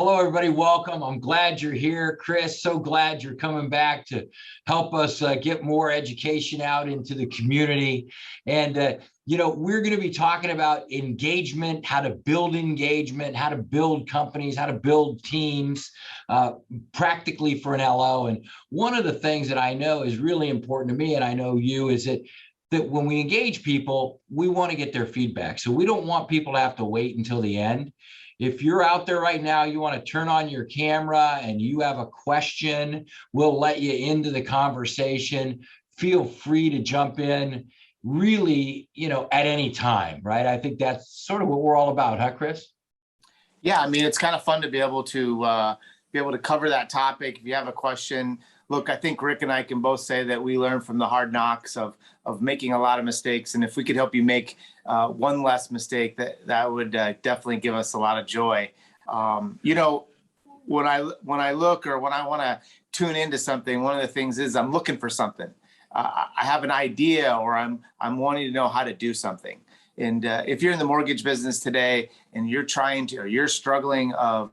Hello, everybody. Welcome. I'm glad you're here, Chris. So glad you're coming back to help us get more education out into the community. And, we're going to be talking about engagement, how to build engagement, how to build companies, how to build teams practically for an LO. And one of the things that I know is really important to me, and I know you, is that when we engage people, we want to get their feedback. So we don't want people to have to wait until the end. If you're out there right now, you want to turn on your camera and you have a question, we'll let you into the conversation. Feel free to jump in really, at any time, right? I think that's sort of what we're all about, huh, Chris? Yeah, I mean, it's kind of fun to be able to cover that topic. If you have a question, look, I think Rick and I can both say that we learn from the hard knocks of making a lot of mistakes. And if we could help you make one less mistake, that would definitely give us a lot of joy. When I look or when I want to tune into something, one of the things is I'm looking for something. I have an idea, or I'm wanting to know how to do something. And if you're in the mortgage business today and you're you're struggling of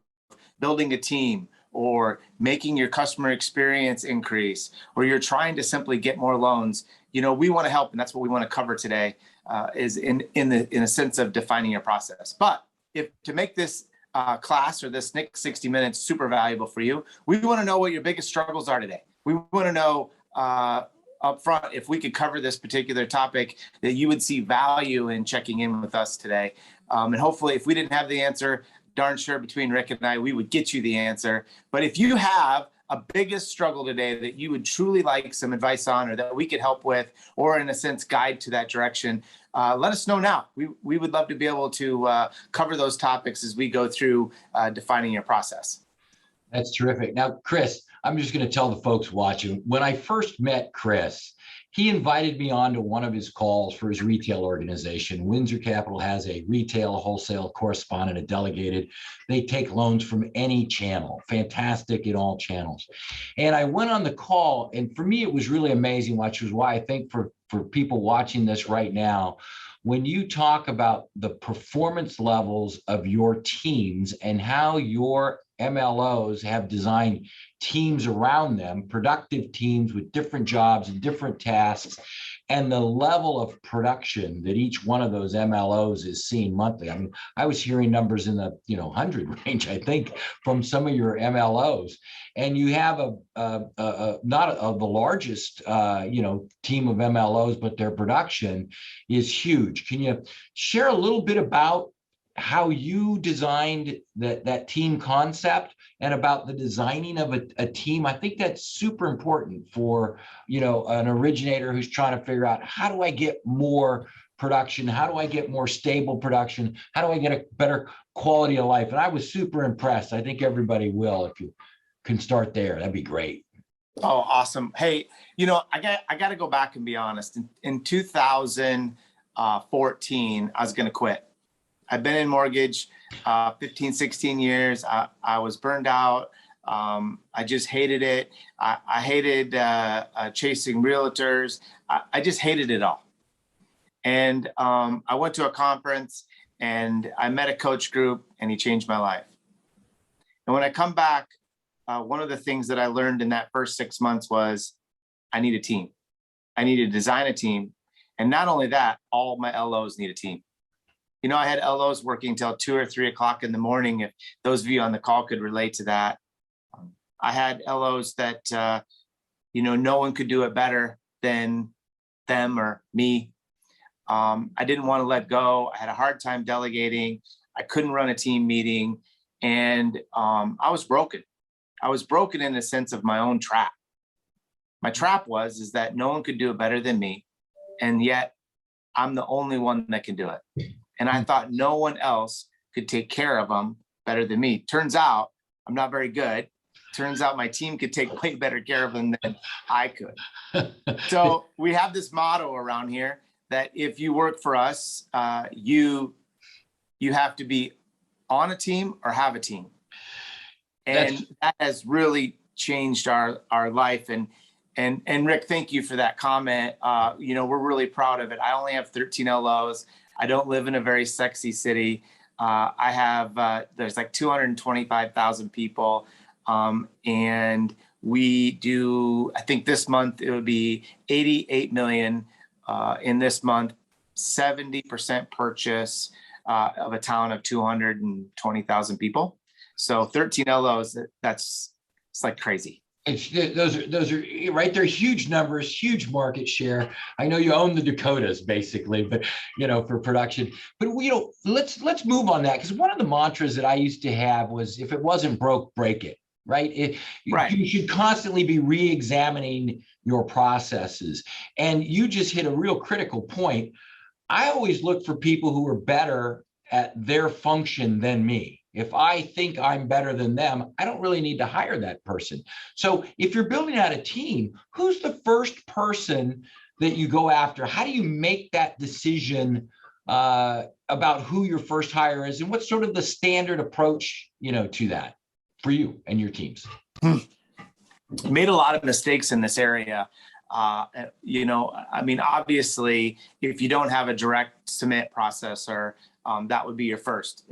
building a team, or making your customer experience increase, or you're trying to simply get more loans, we want to help, and that's what we want to cover today, is in a sense of defining your process. But to make this class or this next 60 minutes super valuable for you, we want to know what your biggest struggles are today. We want to know up front, if we could cover this particular topic, that you would see value in checking in with us today. And hopefully, if we didn't have the answer, darn sure between Rick and I, we would get you the answer. But if you have a biggest struggle today that you would truly like some advice on, or that we could help with, or in a sense guide to that direction, let us know now. We would love to be able to cover those topics as we go through defining your process. That's terrific. Now, Chris, I'm just going to tell the folks watching, when I first met Chris, he invited me on to one of his calls for his retail organization. Windsor Capital has a retail, wholesale, correspondent, a delegated. They take loans from any channel, fantastic in all channels. And I went on the call, and for me, it was really amazing, which is why I think for people watching this right now, when you talk about the performance levels of your teams and how your MLOs have designed teams around them, productive teams with different jobs and different tasks, and the level of production that each one of those MLOs is seeing monthly. I mean, I was hearing numbers in the 100 range, I think, from some of your MLOs. And you have not the largest team of MLOs, but their production is huge. Can you share a little bit about how you designed that team concept and about the designing of a team? I think that's super important for, an originator who's trying to figure out, how do I get more production? How do I get more stable production? How do I get a better quality of life? And I was super impressed. I think everybody will. If you can start there, that'd be great. Oh, awesome. Hey, I got to go back and be honest. In 2014, I was going to quit. I've been in mortgage 15, 16 years. I was burned out. I just hated it. I hated chasing realtors. I just hated it all. And I went to a conference and I met a coach group, and he changed my life. And when I come back, one of the things that I learned in that first 6 months was I need a team. I need to design a team. And not only that, all my LOs need a team. I had LOs working till 2 or 3 o'clock in the morning. If those of you on the call could relate to that. I had LOs that, no one could do it better than them or me. I didn't want to let go. I had a hard time delegating. I couldn't run a team meeting. And I was broken. I was broken in the sense of my own trap. My trap is that no one could do it better than me. And yet I'm the only one that can do it. And I thought no one else could take care of them better than me. Turns out I'm not very good. Turns out my team could take way better care of them than I could. So we have this motto around here that if you work for us, you have to be on a team or have a team. And that has really changed our life. And Rick, thank you for that comment. We're really proud of it. I only have 13 LOs. I don't live in a very sexy city. I have, there's like 225,000 people. And we do, I think this month it would be 88 million in this month, 70% purchase of a town of 220,000 people. So 13 LOs, it's like crazy. Those are right. They're huge numbers, huge market share. I know you own the Dakotas basically, but for production. But let's move on that, because one of the mantras that I used to have was, if it wasn't broke, break it. Right? Right. You should constantly be re-examining your processes. And you just hit a real critical point. I always look for people who are better at their function than me. If I think I'm better than them, I don't really need to hire that person. So if you're building out a team, who's the first person that you go after? How do you make that decision about who your first hire is, and what's sort of the standard approach, to that for you and your teams? Made a lot of mistakes in this area. Obviously, if you don't have a direct submit processor, that would be your first.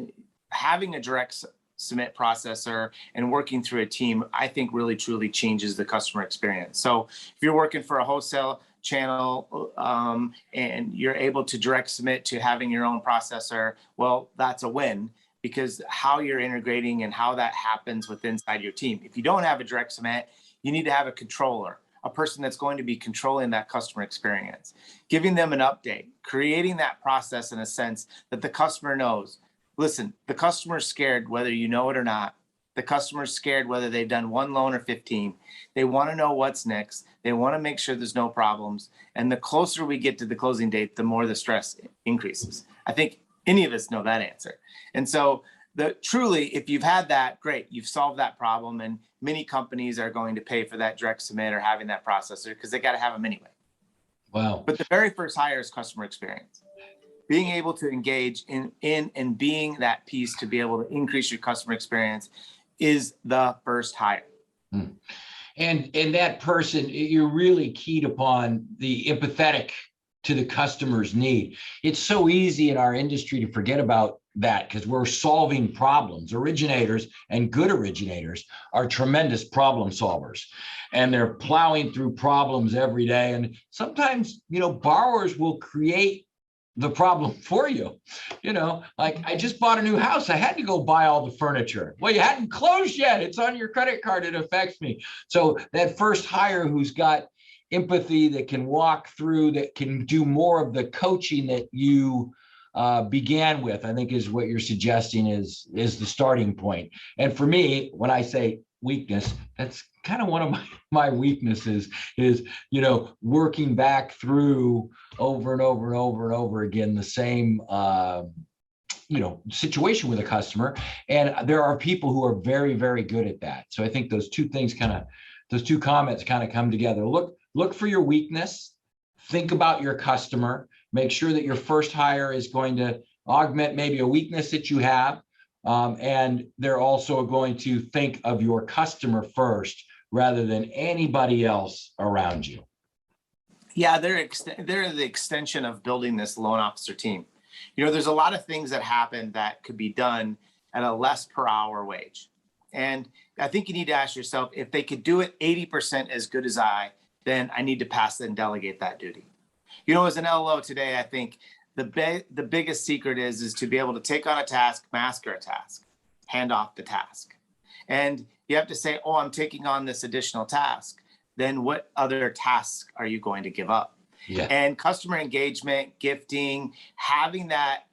Having a direct submit processor and working through a team, I think really truly changes the customer experience. So if you're working for a wholesale channel and you're able to direct submit to having your own processor, well, that's a win, because how you're integrating and how that happens inside your team. If you don't have a direct submit, you need to have a controller, a person that's going to be controlling that customer experience, giving them an update, creating that process in a sense that the customer knows. Listen, the customer's scared whether you know it or not. The customer's scared whether they've done one loan or 15. They want to know what's next. They want to make sure there's no problems. And the closer we get to the closing date, the more the stress increases. I think any of us know that answer. And so truly, if you've had that, great, you've solved that problem. And many companies are going to pay for that direct submit or having that processor, because they got to have them anyway. Wow. But the very first hire is customer experience. Being able to engage in and being that piece to be able to increase your customer experience is the first hire. And that person, you're really keyed upon the empathetic to the customer's need. It's so easy in our industry to forget about that, because we're solving problems. Originators, and good originators, are tremendous problem solvers, and they're plowing through problems every day. And sometimes, borrowers will create the problem for you. Like, I just bought a new house. I had to go buy all the furniture. Well, you hadn't closed yet. It's on your credit card. It affects me. So that first hire who's got empathy, that can walk through, that can do more of the coaching that you began with, I think is what you're suggesting is the starting point. And for me, when I say weakness, that's kind of one of my weaknesses, is working back through over and over and over and over again the same situation with a customer. And there are people who are very, very good at that. So I think those two comments kind of come together. Look for your weakness, think about your customer, make sure that your first hire is going to augment maybe a weakness that you have. And they're also going to think of your customer first rather than anybody else around you. Yeah, they're the extension of building this loan officer team. There's a lot of things that happen that could be done at a less per hour wage. And I think you need to ask yourself, if they could do it 80% as good as I, then I need to pass and delegate that duty. As an LO today, I think the biggest secret is to be able to take on a task, master a task, hand off the task. And you have to say, oh, I'm taking on this additional task. Then what other tasks are you going to give up? Yeah. And customer engagement, gifting, having that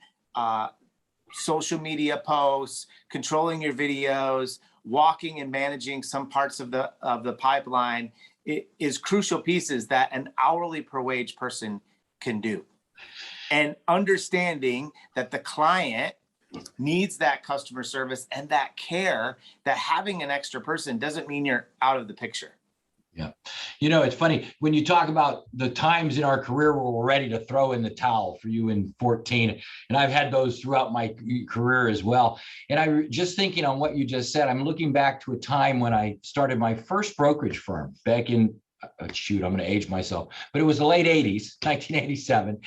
social media posts, controlling your videos, walking and managing some parts of the pipeline is crucial pieces that an hourly per wage person can do. And understanding that the client needs that customer service and that care, that having an extra person doesn't mean you're out of the picture. Yeah. It's funny when you talk about the times in our career where we're ready to throw in the towel, for you in 14. And I've had those throughout my career as well. And I just thinking on what you just said, I'm looking back to a time when I started my first brokerage firm back in shoot, I'm going to age myself, but it was the late 80s, 1987.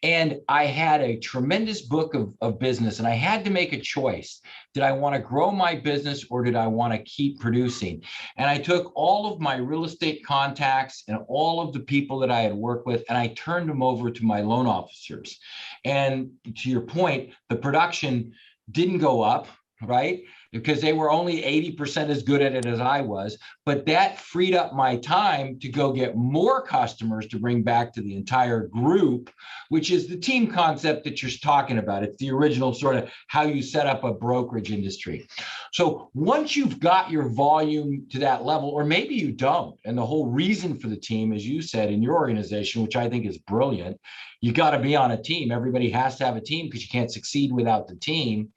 And I had a tremendous book of business, and I had to make a choice. Did I want to grow my business, or did I want to keep producing? And I took all of my real estate contacts and all of the people that I had worked with, and I turned them over to my loan officers. And to your point, the production didn't go up, right? Because they were only 80% as good at it as I was, but that freed up my time to go get more customers to bring back to the entire group, which is the team concept that you're talking about. It's the original sort of how you set up a brokerage industry. So once you've got your volume to that level, or maybe you don't, and the whole reason for the team, as you said, in your organization, which I think is brilliant, you got to be on a team. Everybody has to have a team because you can't succeed without the team.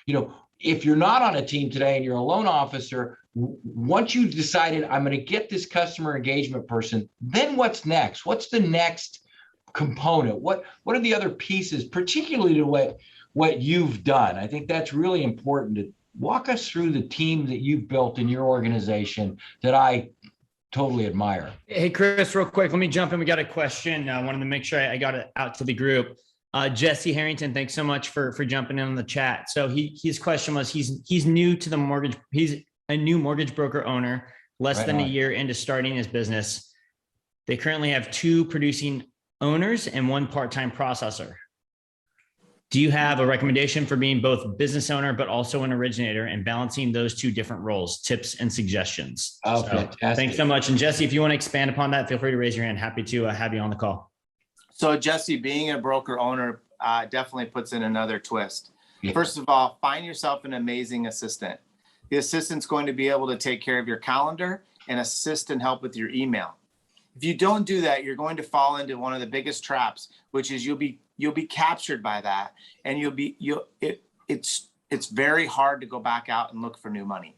You know, if you're not on a team today and you're a loan officer, once you've decided I'm going to get this customer engagement person, then what's next? What's the next component? What are the other pieces, particularly to what you've done? I think that's really important. To walk us through the team that you've built in your organization that I totally admire. Hey, Chris, real quick, let me jump in. We got a question. I wanted to make sure I got it out to the group. Jesse Harrington, thanks so much for jumping in on the chat. So his question was, he's new to the mortgage. He's a new mortgage broker owner, less than a year into starting his business. They currently have 2 producing owners and 1 part-time processor. Do you have a recommendation for being both business owner, but also an originator, and balancing those 2 different roles, tips and suggestions? Oh, so, fantastic. Thanks so much. And Jesse, if you want to expand upon that, feel free to raise your hand. Happy to have you on the call. So Jesse, being a broker owner definitely puts in another twist. Yeah. First of all, find yourself an amazing assistant. The assistant's going to be able to take care of your calendar and assist and help with your email. If you don't do that, you're going to fall into one of the biggest traps, which is you'll be captured by that, and it's very hard to go back out and look for new money.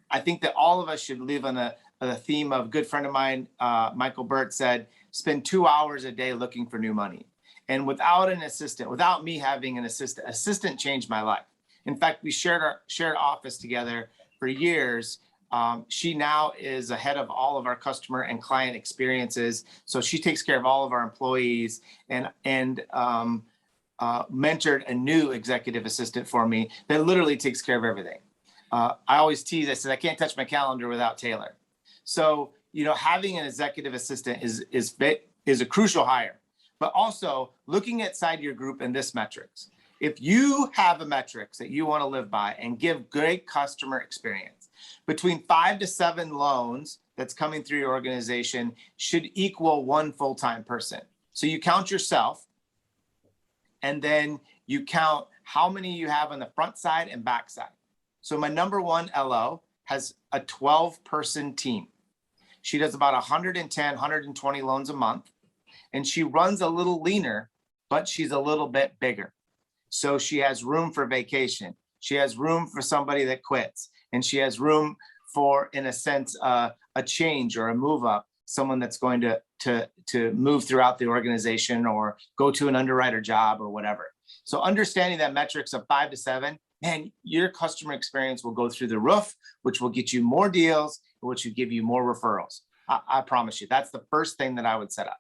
I think that all of us should live on a theme of, a good friend of mine, Michael Burt, said, spend 2 hours a day looking for new money. And without an assistant, without me having an assistant changed my life. In fact, we shared office together for years. She now is the head of all of our customer and client experiences. So she takes care of all of our employees, and mentored a new executive assistant for me that literally takes care of everything. I always tease, I said, I can't touch my calendar without Taylor. So, having an executive assistant is a crucial hire, but also looking outside your group in this metrics. If you have a metrics that you want to live by and give great customer experience, between 5 to 7 loans that's coming through your organization should equal 1 full-time person. So you count yourself, and then you count how many you have on the front side and back side. So my number 1 LO has a 12-person team. She does about 110, 120 loans a month, and she runs a little leaner, but she's a little bit bigger. So she has room for vacation. She has room for somebody that quits, and she has room for, in a sense, a change or a move up, someone that's going to move throughout the organization or go to an underwriter job or whatever. So understanding that metrics of 5 to 7, man, your customer experience will go through the roof, which will get you more deals, which will give you more referrals. I promise you, that's the first thing that I would set up.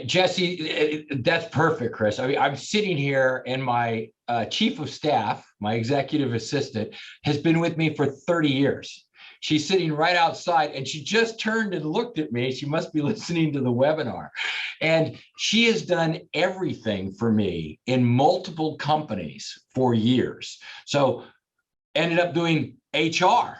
Jesse, that's perfect, Chris. I mean, I'm sitting here, and my chief of staff, my executive assistant, has been with me for 30 years. She's sitting right outside, and she just turned and looked at me. She must be listening to the webinar. And she has done everything for me in multiple companies for years. So ended up doing HR,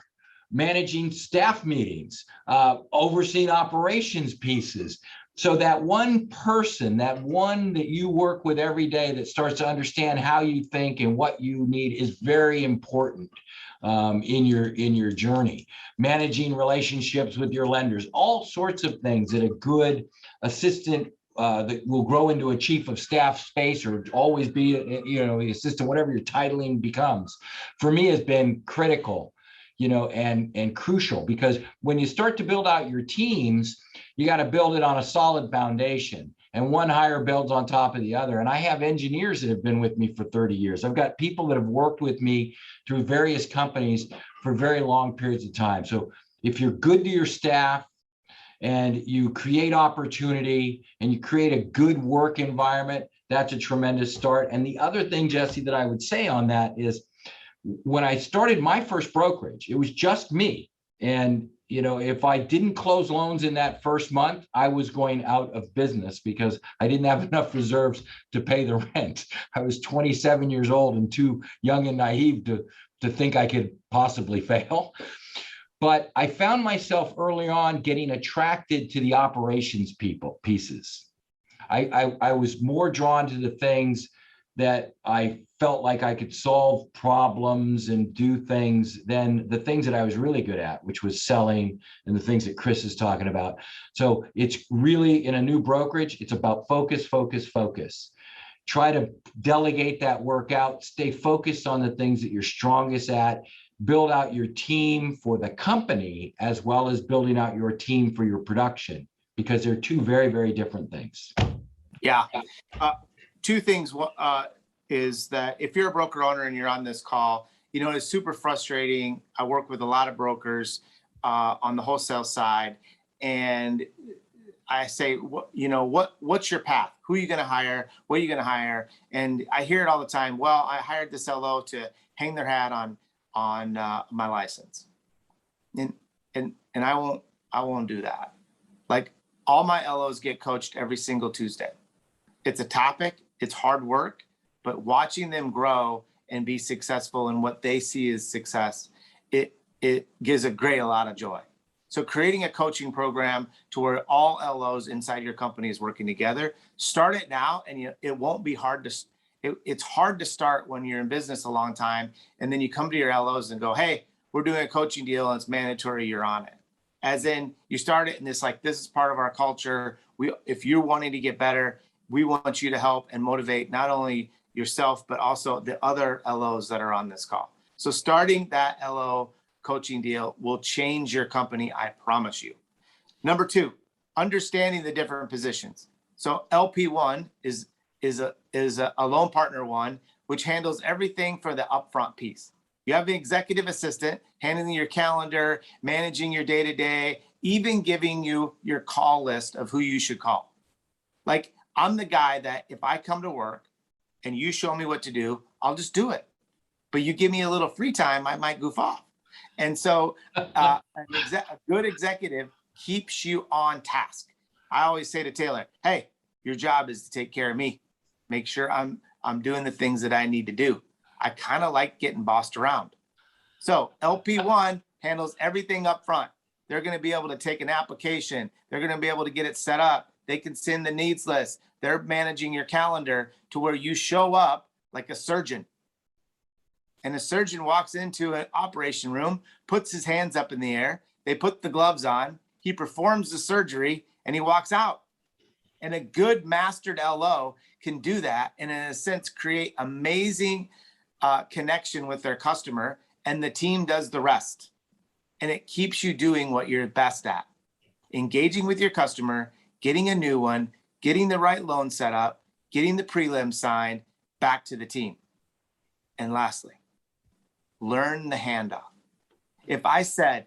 managing staff meetings, overseeing operations pieces. So that one person, that one that you work with every day that starts to understand how you think and what you need is very important in your journey. Managing relationships with your lenders, all sorts of things that a good assistant that will grow into a chief of staff space, or always be the assistant, whatever your titling becomes, for me has been critical, and crucial, because when you start to build out your teams, you got to build it on a solid foundation, and one hire builds on top of the other. And I have engineers that have been with me for 30 years. I've got people that have worked with me through various companies for very long periods of time. So if you're good to your staff and you create opportunity and you create a good work environment, that's a tremendous start. And the other thing, Jesse, that I would say on that is when I started my first brokerage, it was just me. And, if I didn't close loans in that first month, I was going out of business because I didn't have enough reserves to pay the rent. I was 27 years old and too young and naive to think I could possibly fail. But I found myself early on getting attracted to the operations pieces. I was more drawn to the things that I felt like I could solve problems and do things than the things that I was really good at, which was selling and the things that Chris is talking about. So it's really, in a new brokerage, it's about focus, focus, focus. Try to delegate that work out, stay focused on the things that you're strongest at, build out your team for the company, as well as building out your team for your production, because they're two very, very different things. Yeah. Two things is that if you're a broker owner and you're on this call, it's super frustrating. I work with a lot of brokers on the wholesale side, and I say, what's your path? Who are you going to hire? What are you going to hire? And I hear it all the time. Well, I hired this LO to hang their hat on my license, and I won't do that. Like, all my LOs get coached every single Tuesday. It's a topic, it's hard work, but watching them grow and be successful in what they see as success, it gives a lot of joy. So creating a coaching program to where all LOs inside your company is working together, start it now, and it won't be hard to, it's hard to start when you're in business a long time, and then you come to your LOs and go, hey, we're doing a coaching deal and it's mandatory, you're on it. As in, you start it and it's like, this is part of our culture. If you're wanting to get better, we want you to help and motivate not only yourself, but also the other LOs that are on this call. So starting that LO coaching deal will change your company, I promise you. Number two, understanding the different positions. So LP1 is a loan partner one, which handles everything for the upfront piece. You have the executive assistant handling your calendar, managing your day-to-day, even giving you your call list of who you should call. Like, I'm the guy that if I come to work and you show me what to do, I'll just do it. But you give me a little free time, I might goof off. And so a good executive keeps you on task. I always say to Taylor, hey, your job is to take care of me. Make sure I'm doing the things that I need to do. I kind of like getting bossed around. So LP1 handles everything up front. They're going to be able to take an application. They're going to be able to get it set up. They can send the needs list. They're managing your calendar to where you show up like a surgeon. And a surgeon walks into an operation room, puts his hands up in the air. They put the gloves on. He performs the surgery and he walks out. And a good mastered LO can do that and, in a sense, create amazing connection with their customer, and the team does the rest. And it keeps you doing what you're best at, engaging with your customer, getting a new one, getting the right loan set up, getting the prelim signed, back to the team. And lastly, learn the handoff. If I said,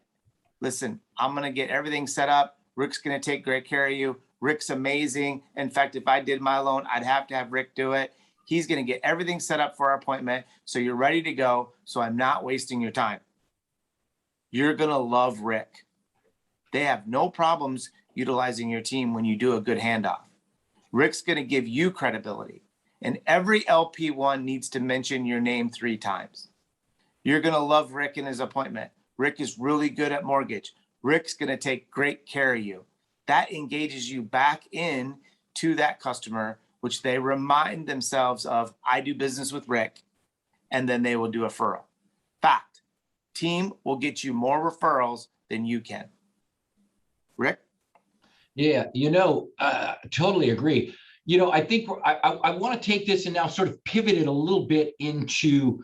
listen, I'm going to get everything set up, Rick's going to take great care of you, Rick's amazing. In fact, if I did my loan, I'd have to have Rick do it. He's going to get everything set up for our appointment so you're ready to go, so I'm not wasting your time. You're going to love Rick. They have no problems utilizing your team when you do a good handoff. Rick's going to give you credibility. And every LP1 needs to mention your name 3 times. You're going to love Rick in his appointment. Rick is really good at mortgage. Rick's going to take great care of you. That engages you back in to that customer, which they remind themselves of, I do business with Rick, and then they will do a referral. Fact, team will get you more referrals than you can. Rick? Yeah, totally agree. I think I want to take this and now sort of pivot it a little bit into,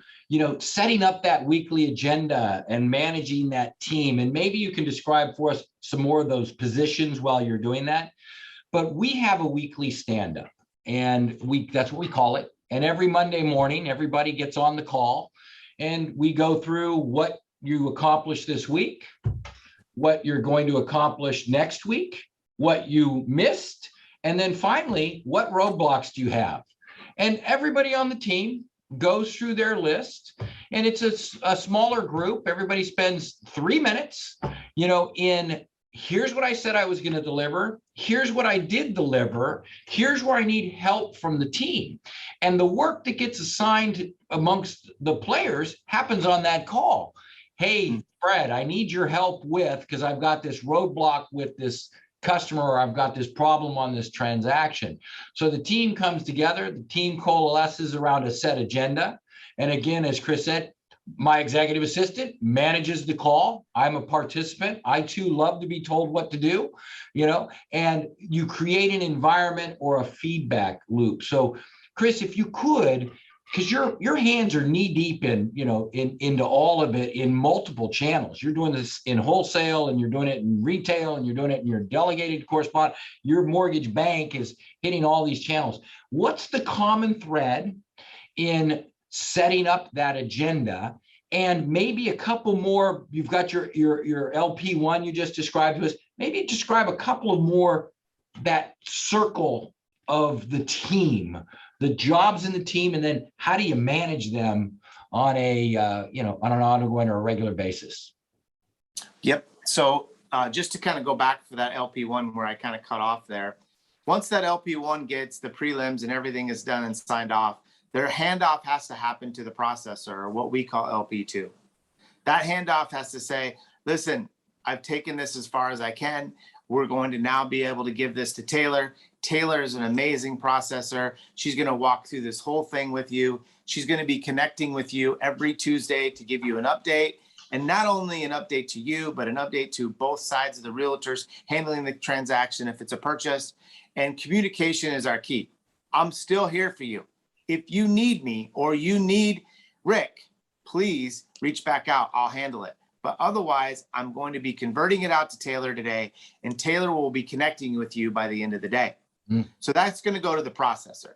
setting up that weekly agenda and managing that team. And maybe you can describe for us some more of those positions while you're doing that. But we have a weekly stand-up, and that's what we call it. And every Monday morning, everybody gets on the call and we go through what you accomplished this week, what you're going to accomplish next week, what you missed, and then finally, what roadblocks do you have? And everybody on the team goes through their list, and it's a smaller group. Everybody spends 3 minutes, in here's what I said I was going to deliver. Here's what I did deliver. Here's where I need help from the team. And the work that gets assigned amongst the players happens on that call. Hey, Fred, I need your help because I've got this roadblock with this customer, or I've got this problem on this transaction. So the team comes together, the team coalesces around a set agenda. And again, as Chris said, my executive assistant manages the call. I'm a participant. I too love to be told what to do, and you create an environment or a feedback loop. So Chris, if you could, because your hands are knee deep into all of it in multiple channels. You're doing this in wholesale, and you're doing it in retail, and you're doing it in your delegated correspondent. Your mortgage bank is hitting all these channels. What's the common thread in setting up that agenda? And maybe a couple more. You've got your LP1 you just described to us. Maybe describe a couple of more, that circle of the team, the jobs in the team, and then how do you manage them on a on an ongoing or a regular basis? Yep. So just to kind of go back for that LP1 where I kind of cut off there, once that LP1 gets the prelims and everything is done and signed off, their handoff has to happen to the processor, or what we call LP2. That handoff has to say, listen, I've taken this as far as I can. We're going to now be able to give this to Taylor. Taylor is an amazing processor. She's going to walk through this whole thing with you. She's going to be connecting with you every Tuesday to give you an update. And not only an update to you, but an update to both sides of the realtors handling the transaction if it's a purchase. And communication is our key. I'm still here for you. If you need me or you need Rick, please reach back out. I'll handle it. But otherwise, I'm going to be converting it out to Taylor today, and Taylor will be connecting with you by the end of the day. So that's going to go to the processor.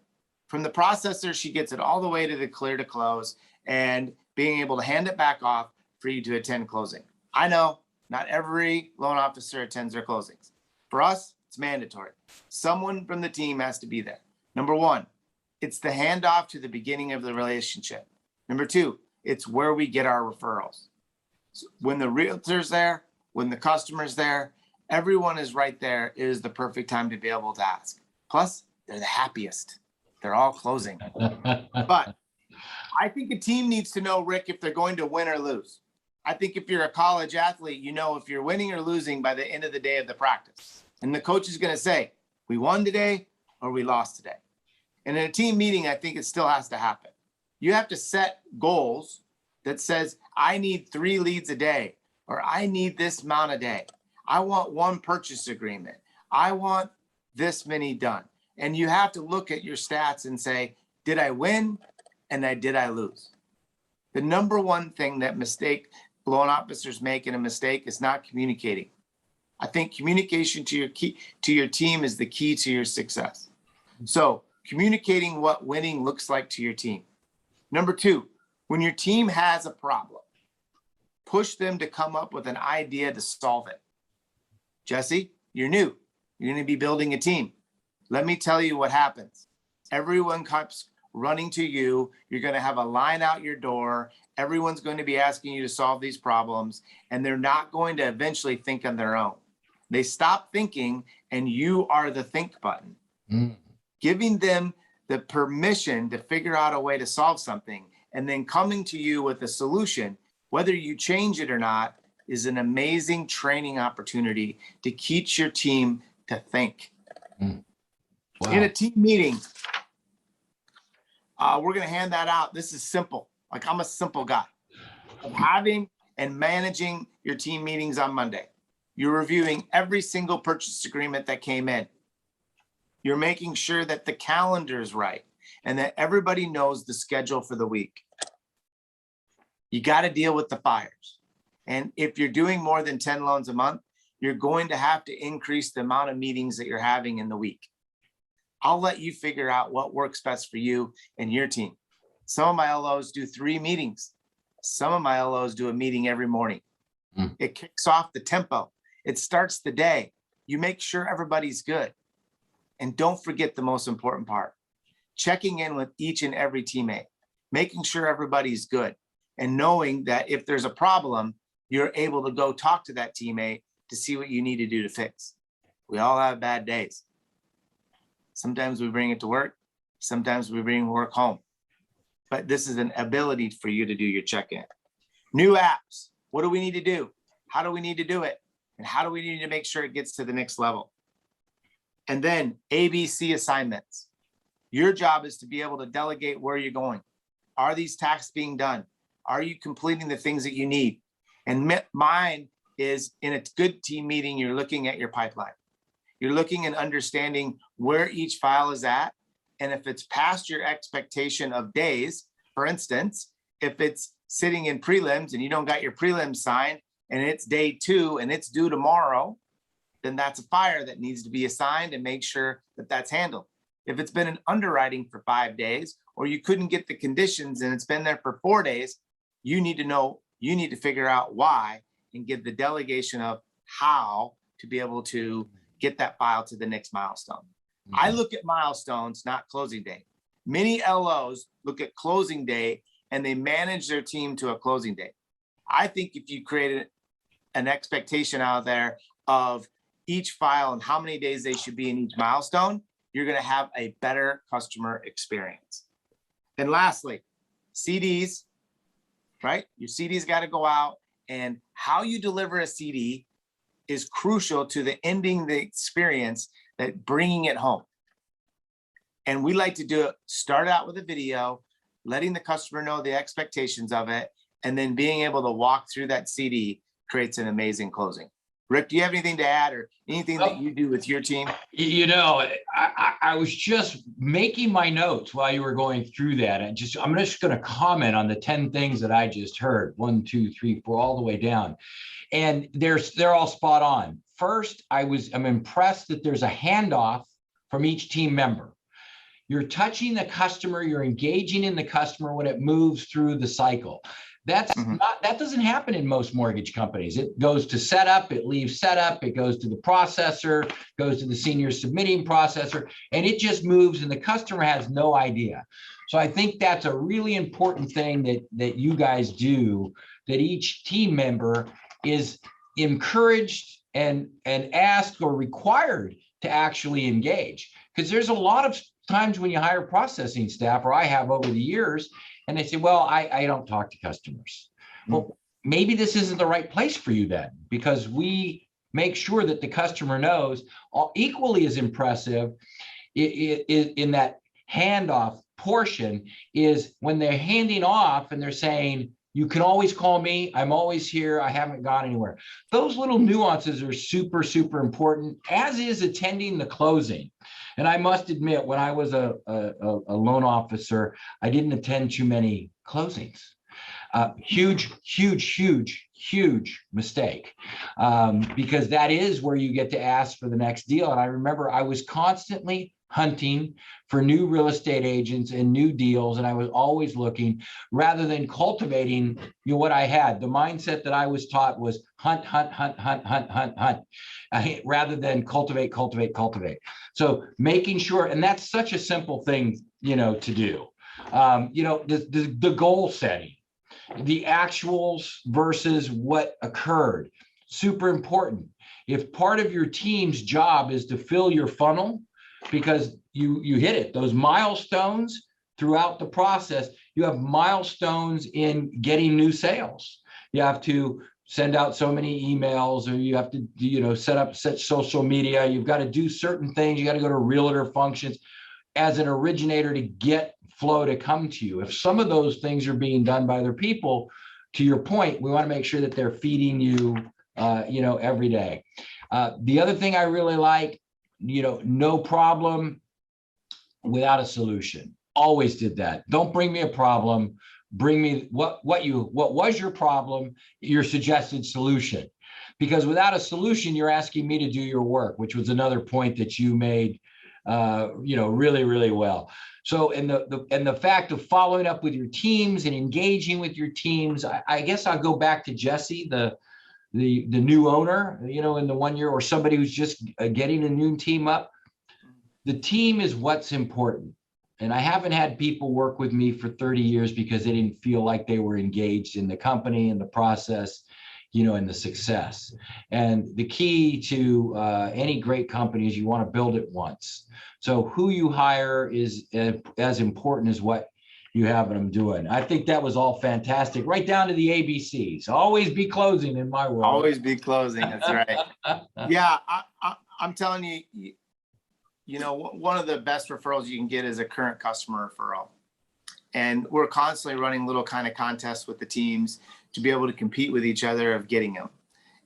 From the processor, she gets it all the way to the clear to close and being able to hand it back off for you to attend closing. I know not every loan officer attends their closings. For us, it's mandatory. Someone from the team has to be there. Number one, it's the handoff to the beginning of the relationship. Number two, it's where we get our referrals. So when the realtor's there, when the customer's there, everyone is right there. It is the perfect time to be able to ask. Plus, they're the happiest. They're all closing. But I think a team needs to know, Rick, if they're going to win or lose. I think if you're a college athlete, you know if you're winning or losing by the end of the day of the practice. And the coach is going to say, we won today or we lost today. And in a team meeting, I think it still has to happen. You have to set goals that says, I need 3 leads a day, or I need this amount a day. I want 1 purchase agreement. I want this many done. And you have to look at your stats and say, did I win and did I lose? The number one thing that loan officers make in a mistake is not communicating. I think communication to your team is the key to your success. So communicating what winning looks like to your team. Number 2, when your team has a problem, push them to come up with an idea to solve it. Jesse, you're new. You're going to be building a team. Let me tell you what happens. Everyone comes running to you. You're going to have a line out your door. Everyone's going to be asking you to solve these problems, and they're not going to eventually think on their own. They stop thinking, and you are the think button. Giving them the permission to figure out a way to solve something and then coming to you with a solution, whether you change it or not, is an amazing training opportunity to teach your team to think. Wow. In a team meeting, we're going to hand that out. This is simple. Like, I'm a simple guy. Of having and managing your team meetings on Monday. You're reviewing every single purchase agreement that came in. You're making sure that the calendar is right and that everybody knows the schedule for the week. You got to deal with the fires. And if you're doing more than 10 loans a month, you're going to have to increase the amount of meetings that you're having in the week. I'll let you figure out what works best for you and your team. Some of my LOs do 3 meetings. Some of my LOs do a meeting every morning. Mm. It kicks off the tempo. It starts the day. You make sure everybody's good. And don't forget the most important part, checking in with each and every teammate, making sure everybody's good, and knowing that if there's a problem, you're able to go talk to that teammate to see what you need to do to fix. We all have bad days. Sometimes we bring it to work. Sometimes we bring work home. But this is an ability for you to do your check-in. New apps. What do we need to do? How do we need to do it? And how do we need to make sure it gets to the next level? And then ABC assignments. Your job is to be able to delegate where you're going. Are these tasks being done? Are you completing the things that you need? And mine is, in a good team meeting, you're looking at your pipeline. You're looking and understanding where each file is at. And if it's past your expectation of days, for instance, if it's sitting in prelims and you don't got your prelims signed and it's day 2 and it's due tomorrow, then that's a fire that needs to be assigned and make sure that that's handled. If it's been in underwriting for 5 days, or you couldn't get the conditions and it's been there for 4 days, you need to know, you need to figure out why and give the delegation of how to be able to get that file to the next milestone. I look at milestones, not closing date. Many LOs look at closing date and they manage their team to a closing date. I think if you created an expectation out there of each file and how many days they should be in each milestone, you're going to have a better customer experience. And lastly, CDs, right? Your CDs got to go out, and how you deliver a CD is crucial to the ending the experience, that bringing it home. And we like to do it, start out with a video, letting the customer know the expectations of it, and then being able to walk through that CD creates an amazing closing. Rick, do you have anything to add or anything that you do with your team? You know, I was just making my notes while you were going through that. I'm just going to comment on the 10 things that I just heard, 1, 2, 3, 4, all the way down. And they're all spot on. First, I'm impressed that there's a handoff from each team member. You're touching the customer, you're engaging in the customer when it moves through the cycle. That doesn't happen in most mortgage companies. It goes to setup, it leaves setup, it goes to the processor, goes to the senior submitting processor, and it just moves and the customer has no idea. So I think that's a really important thing that you guys do, that each team member is encouraged and asked or required to actually engage. Because there's a lot of times when you hire processing staff, or I have over the years, and they say, well, I don't talk to customers. Well, maybe this isn't the right place for you then, because we make sure that the customer knows. Equally as impressive in that handoff portion is when they're handing off and they're saying, you can always call me. I'm always here. I haven't gone anywhere. Those little nuances are super, super important, as is attending the closing. And I must admit, when I was a loan officer, I didn't attend too many closings. Huge mistake, because that is where you get to ask for the next deal. And I remember I was constantly hunting for new real estate agents and new deals, and I was always looking, rather than cultivating what I had. The mindset that I was taught was hunt, rather than cultivate. So making sure, and that's such a simple thing, to do. The goal setting, the actuals versus what occurred, super important. If part of your team's job is to fill your funnel, because you hit it, those milestones throughout the process, you have milestones in getting new sales. You have to send out so many emails, or you have to, set social media. You've got to do certain things. You got to go to realtor functions as an originator to get flow to come to you. If some of those things are being done by other people, to your point, we want to make sure that they're feeding you, every day. The other thing I really like, no problem without a solution. Always did that. Don't bring me a problem. Bring me what was your problem, your suggested solution. Because without a solution, you're asking me to do your work, which was another point that you made, really, really well. So, and the fact of following up with your teams and engaging with your teams, I guess I'll go back to Jesse, the new owner, in the 1 year, or somebody who's just getting a new team up. The team is what's important. And I haven't had people work with me for 30 years because they didn't feel like they were engaged in the company and the process, and the success. And the key to any great company is you want to build it once. So who you hire is as important as what you have them doing. I think that was all fantastic, right down to the ABCs. Always be closing in my world. Always be closing. That's right. Yeah, I'm telling you, one of the best referrals you can get is a current customer referral. And we're constantly running little kind of contests with the teams to be able to compete with each other of getting them.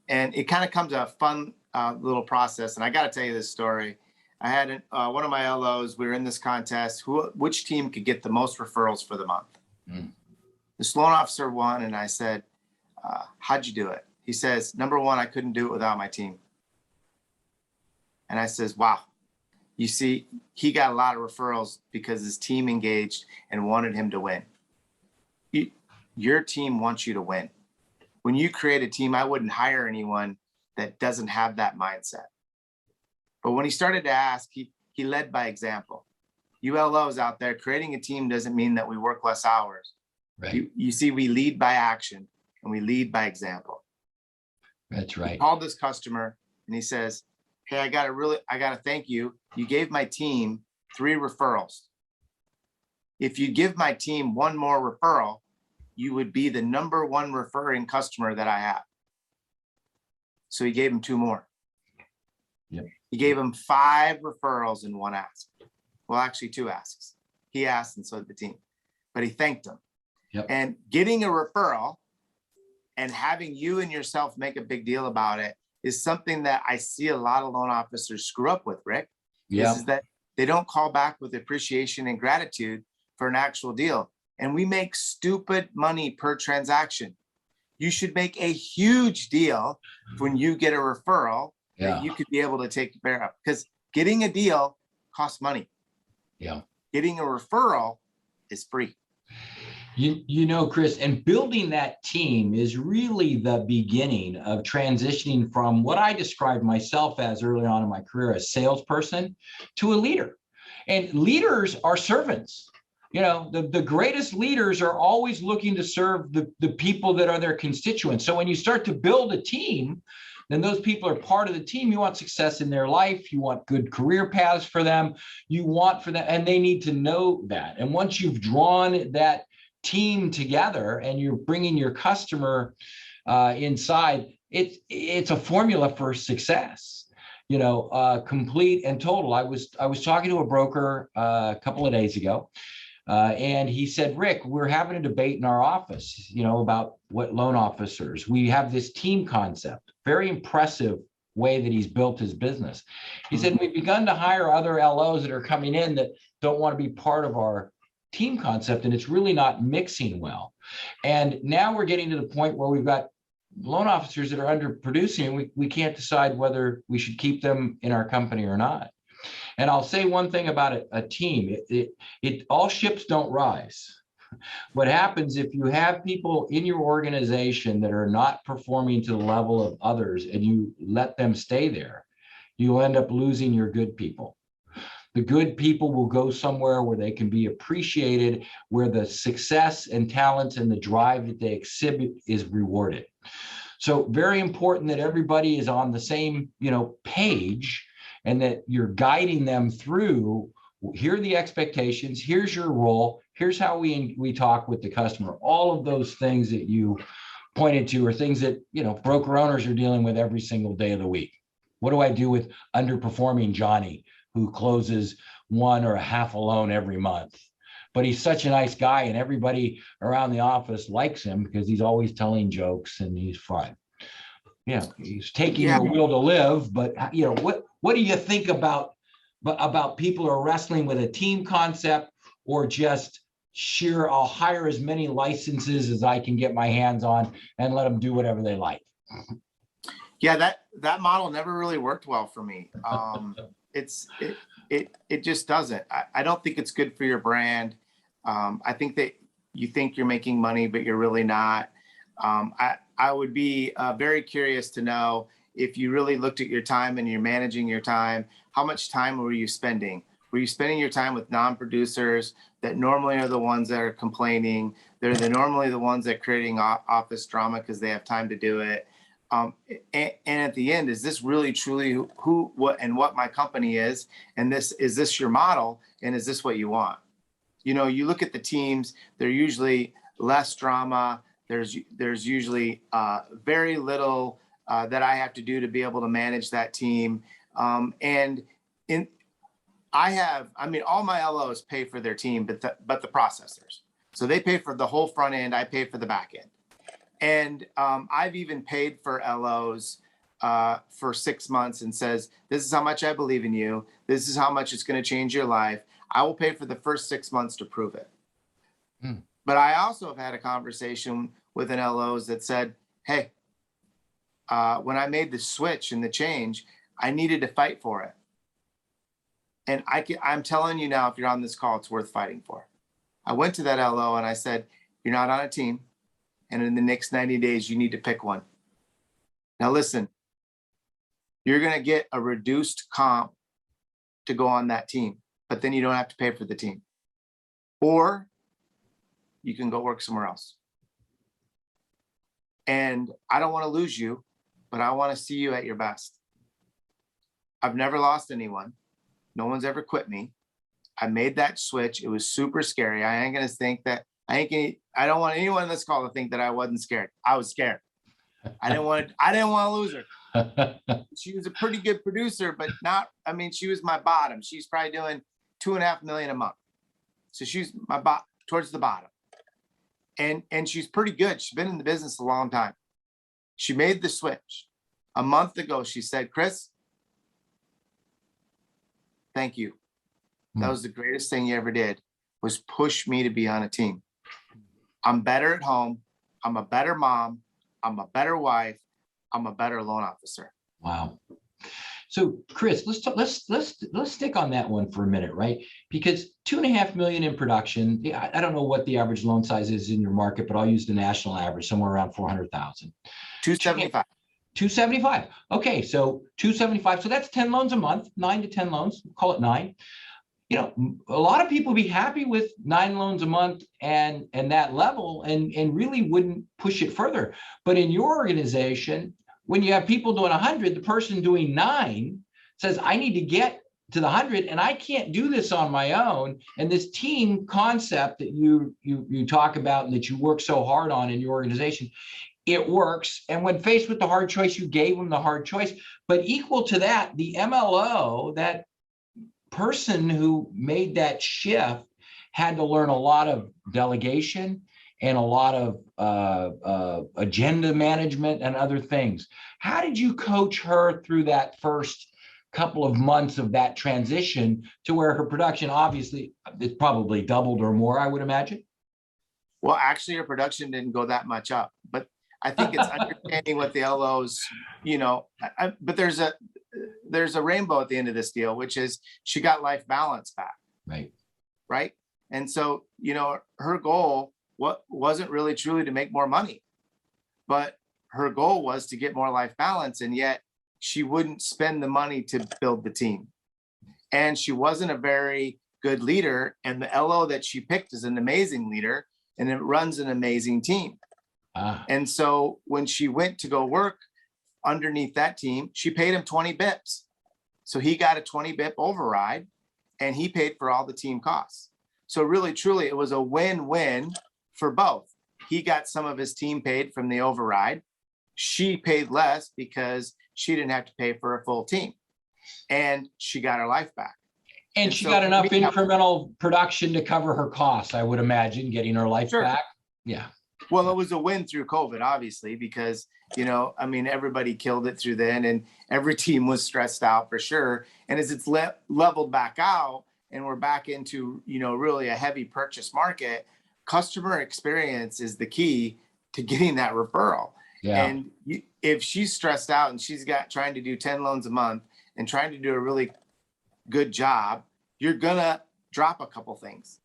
And it kind of comes a fun little process. And I got to tell you this story. I had one of my LOs, we were in this contest, which team could get the most referrals for the month. This loan officer won, and I said, how'd you do it? He says, number one, I couldn't do it without my team. And I says, wow. You see, he got a lot of referrals because his team engaged and wanted him to win. Your team wants you to win. When you create a team, I wouldn't hire anyone that doesn't have that mindset. But when he started to ask, he led by example. You LOs out there, creating a team doesn't mean that we work less hours. Right. You see, we lead by action and we lead by example. That's right. He called this customer and he says, hey, I got to thank you. You gave my team 3 referrals. If you give my team 1 more referral, you would be the number 1 referring customer that I have. So he gave him 2 more. Yep. He gave him 5 referrals in 1 ask. Well, actually 2 asks. He asked and so did the team, but he thanked them. Yep. And getting a referral and having you and yourself make a big deal about it is something that I see a lot of loan officers screw up with, Rick. Yeah. Is that they don't call back with appreciation and gratitude for an actual deal. And we make stupid money per transaction. You should make a huge deal when you get a referral that you could be able to take care of, because getting a deal costs money. Yeah. Getting a referral is free. Chris, and building that team is really the beginning of transitioning from what I described myself as early on in my career as salesperson to a leader. And leaders are servants. The greatest leaders are always looking to serve the people that are their constituents. So when you start to build a team, then those people are part of the team. You want success in their life. You want good career paths for them. You want for them, and they need to know that. And once you've drawn that team together and you're bringing your customer inside, it's a formula for success. Complete and total. I was talking to a broker a couple of days ago. And he said, Rick, we're having a debate in our office, about what loan officers, we have this team concept, very impressive way that he's built his business. He said, we've begun to hire other LOs that are coming in that don't want to be part of our team concept, and it's really not mixing well. And now we're getting to the point where we've got loan officers that are underproducing, and we can't decide whether we should keep them in our company or not. And I'll say one thing about a team, all ships don't rise. What happens if you have people in your organization that are not performing to the level of others and you let them stay there, you'll end up losing your good people. The good people will go somewhere where they can be appreciated, where the success and talent and the drive that they exhibit is rewarded. So very important that everybody is on the same, page, and that you're guiding them through, here are the expectations, here's your role, here's how we talk with the customer. All of those things that you pointed to are things that, broker owners are dealing with every single day of the week. What do I do with underperforming Johnny, who closes 1 or a half a loan every month? But he's such a nice guy and everybody around the office likes him because he's always telling jokes and he's fun. He's taking the will to live, but what do you think about people who are wrestling with a team concept or just sheer, I'll hire as many licenses as I can get my hands on and let them do whatever they like? Yeah, that model never really worked well for me. It just doesn't. I don't think it's good for your brand. I think that you think you're making money, but you're really not. I would be very curious to know if you really looked at your time and you're managing your time, how much time were you spending? Were you spending your time with non-producers that normally are the ones that are complaining? They're normally the ones that are creating office drama because they have time to do it. And at the end, is this really truly what my company is? And is this your model? And is this what you want? You know, you look at the teams, they're usually less drama. There's usually very little that I have to do to be able to manage that team. All my LOs pay for their team, but the processors. So they pay for the whole front end. I pay for the back end. And I've even paid for LOs for 6 months and says, this is how much I believe in you. This is how much it's going to change your life. I will pay for the first 6 months to prove it. Mm. But I also have had a conversation with an LOs that said, hey, when I made the switch and the change, I needed to fight for it. And I'm telling you now, if you're on this call, it's worth fighting for. I went to that LO and I said, you're not on a team. And in the next 90 days, you need to pick one. Now, listen, you're going to get a reduced comp to go on that team, but then you don't have to pay for the team. Or you can go work somewhere else. And I don't want to lose you, but I want to see you at your best. I've never lost anyone. No one's ever quit me. I made that switch. It was super scary. I ain't going to think that I don't want anyone in this call to think that I wasn't scared. I was scared. I didn't want to lose her. She was a pretty good producer, but she was my bottom. She's probably doing $2.5 million a month. So she's my towards the bottom. And she's pretty good. She's been in the business a long time. She made the switch. A month ago, she said, Chris, thank you. That was the greatest thing you ever did, was push me to be on a team. I'm better at home. I'm a better mom. I'm a better wife. I'm a better loan officer. Wow. So Chris, let's stick on that one for a minute, right? Because $2.5 million in production. I don't know what the average loan size is in your market, but I'll use the national average, somewhere around 400,000. 275. 275. Okay, so 275. So that's 10 loans a month, 9 to 10 loans. Call it 9. You know, a lot of people would be happy with 9 loans a month and that level and really wouldn't push it further. But in your organization, when you have people doing 100, the person doing 9 says, I need to get to the 100 and I can't do this on my own. And this team concept that you talk about and that you work so hard on in your organization, it works. And when faced with the hard choice, you gave them the hard choice. But equal to that, the MLO, that person who made that shift, had to learn a lot of delegation and a lot of agenda management and other things. How did you coach her through that first couple of months of that transition to where her production, obviously, it probably doubled or more, I would imagine? Well, actually, her production didn't go that much up, but I think it's understanding what the LOs, but there's a rainbow at the end of this deal, which is she got life balance back. Right. And so, her goal wasn't really truly to make more money, but her goal was to get more life balance. And yet she wouldn't spend the money to build the team. And she wasn't a very good leader. And the LO that she picked is an amazing leader and it runs an amazing team. And so when she went to go work underneath that team, she paid him 20 bips. So he got a 20 bip override and he paid for all the team costs. So really, truly, it was a win-win for both. He got some of his team paid from the override. She paid less because she didn't have to pay for a full team. And she got her life back. And she got enough incremental production to cover her costs, I would imagine, getting her life back. Yeah. Well, it was a win through COVID, obviously, because, everybody killed it through then and every team was stressed out for sure. And as it's leveled back out and we're back into, really a heavy purchase market, customer experience is the key to getting that referral. Yeah. And if she's stressed out and she's trying to do 10 loans a month and trying to do a really good job, you're going to drop a couple things.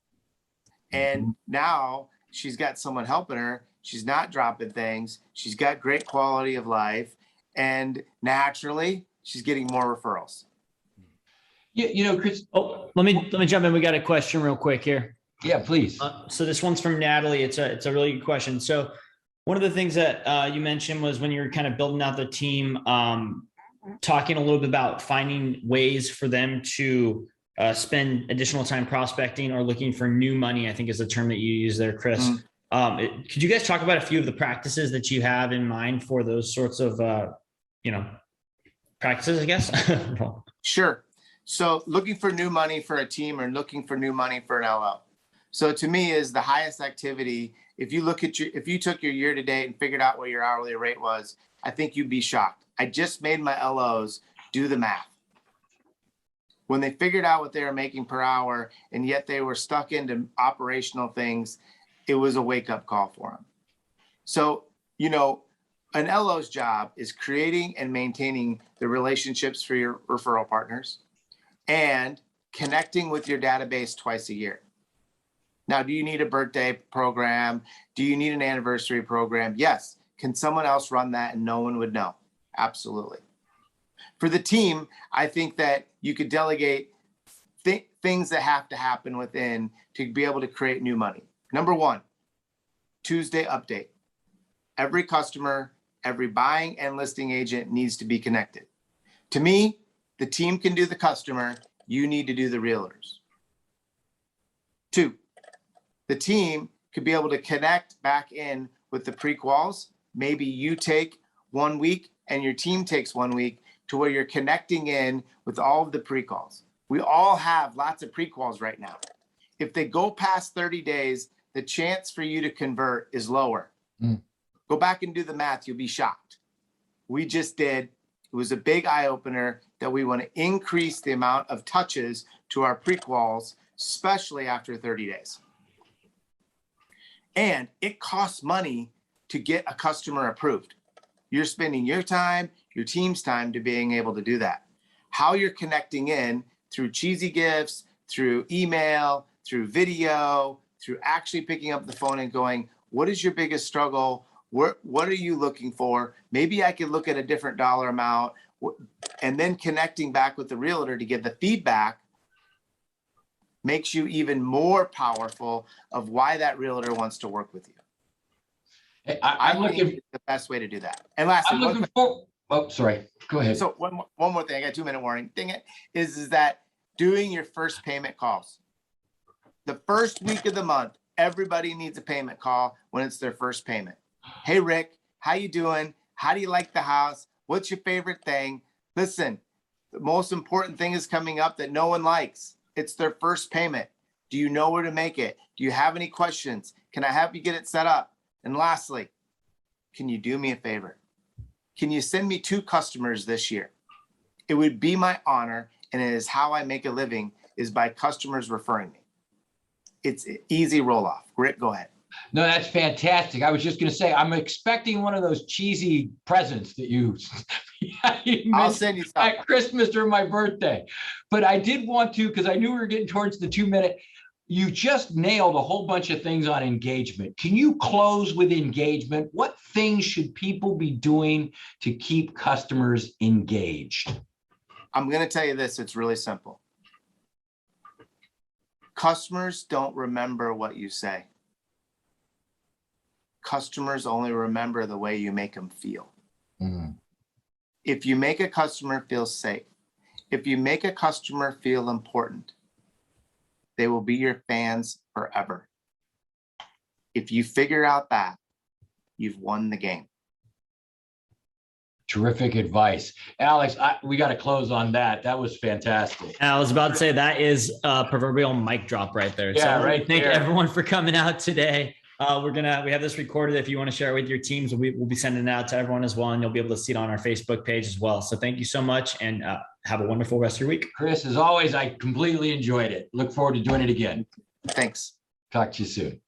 And now she's got someone helping her She's not dropping things. She's got great quality of life. And naturally, she's getting more referrals. Yeah, Chris. Oh, let me jump in. We got a question real quick here. Yeah, please. So this one's from Natalie. It's a really good question. So one of the things that you mentioned was when you were kind of building out the team, talking a little bit about finding ways for them to spend additional time prospecting or looking for new money, I think is the term that you use there, Chris. Could you guys talk about a few of the practices that you have in mind for those sorts of, practices, I guess? Sure. So looking for new money for a team or looking for new money for an LO. So to me is the highest activity. If you took your year to date and figured out what your hourly rate was, I think you'd be shocked. I just made my LOs do the math. When they figured out what they were making per hour and yet they were stuck into operational things, it was a wake-up call for them. So, an LO's job is creating and maintaining the relationships for your referral partners and connecting with your database twice a year. Now, do you need a birthday program? Do you need an anniversary program? Yes. Can someone else run that and no one would know? Absolutely. For the team, I think that you could delegate things that have to happen within to be able to create new money. Number one, Tuesday update. Every customer, every buying and listing agent needs to be connected. To me, the team can do the customer. You need to do the realtors. Two, the team could be able to connect back in with the pre-quals. Maybe you take 1 week and your team takes 1 week to where you're connecting in with all of the pre-quals. We all have lots of pre-quals right now. If they go past 30 days, the chance for you to convert is lower. Go back and do the math. You'll be shocked. We just did. It was a big eye opener that we want to increase the amount of touches to our pre-quals, especially after 30 days. And it costs money to get a customer approved. You're spending your time, your team's time to being able to do that. How you're connecting in through cheesy gifts, through email, through video, through actually picking up the phone and going, what is your biggest struggle? What are you looking for? Maybe I could look at a different dollar amount, and then connecting back with the realtor to get the feedback makes you even more powerful of why that realtor wants to work with you. Hey, I'm looking the best way to do that. And lastly, I'm looking for. Oh, sorry. Go ahead. So one more thing. I got a 2-minute warning. Thing is that doing your first payment calls. The first week of the month, everybody needs a payment call when it's their first payment. Hey, Rick, how you doing? How do you like the house? What's your favorite thing? Listen, the most important thing is coming up that no one likes. It's their first payment. Do you know where to make it? Do you have any questions? Can I help you get it set up? And lastly, can you do me a favor? Can you send me 2 customers this year? It would be my honor, and it is how I make a living, is by customers referring me. It's an easy roll off. Rick, go ahead. No, that's fantastic. I was just going to say, I'm expecting one of those cheesy presents that you I'll send you some at Christmas or my birthday. But I did want to, because I knew we were getting towards the 2-minute. You just nailed a whole bunch of things on engagement. Can you close with engagement? What things should people be doing to keep customers engaged? I'm going to tell you this. It's really simple. Customers don't remember what you say. Customers only remember the way you make them feel. If you make a customer feel safe, if you make a customer feel important, they will be your fans forever. If you figure out that, you've won the game. Terrific advice. Alex, we got to close on that. That was fantastic. I was about to say that is a proverbial mic drop right there. Yeah, so right. Thank everyone for coming out today. We have this recorded. If you want to share it with your teams, we'll be sending it out to everyone as well, and you'll be able to see it on our Facebook page as well. So thank you so much, and have a wonderful rest of your week. Chris, as always, I completely enjoyed it. Look forward to doing it again. Thanks. Talk to you soon.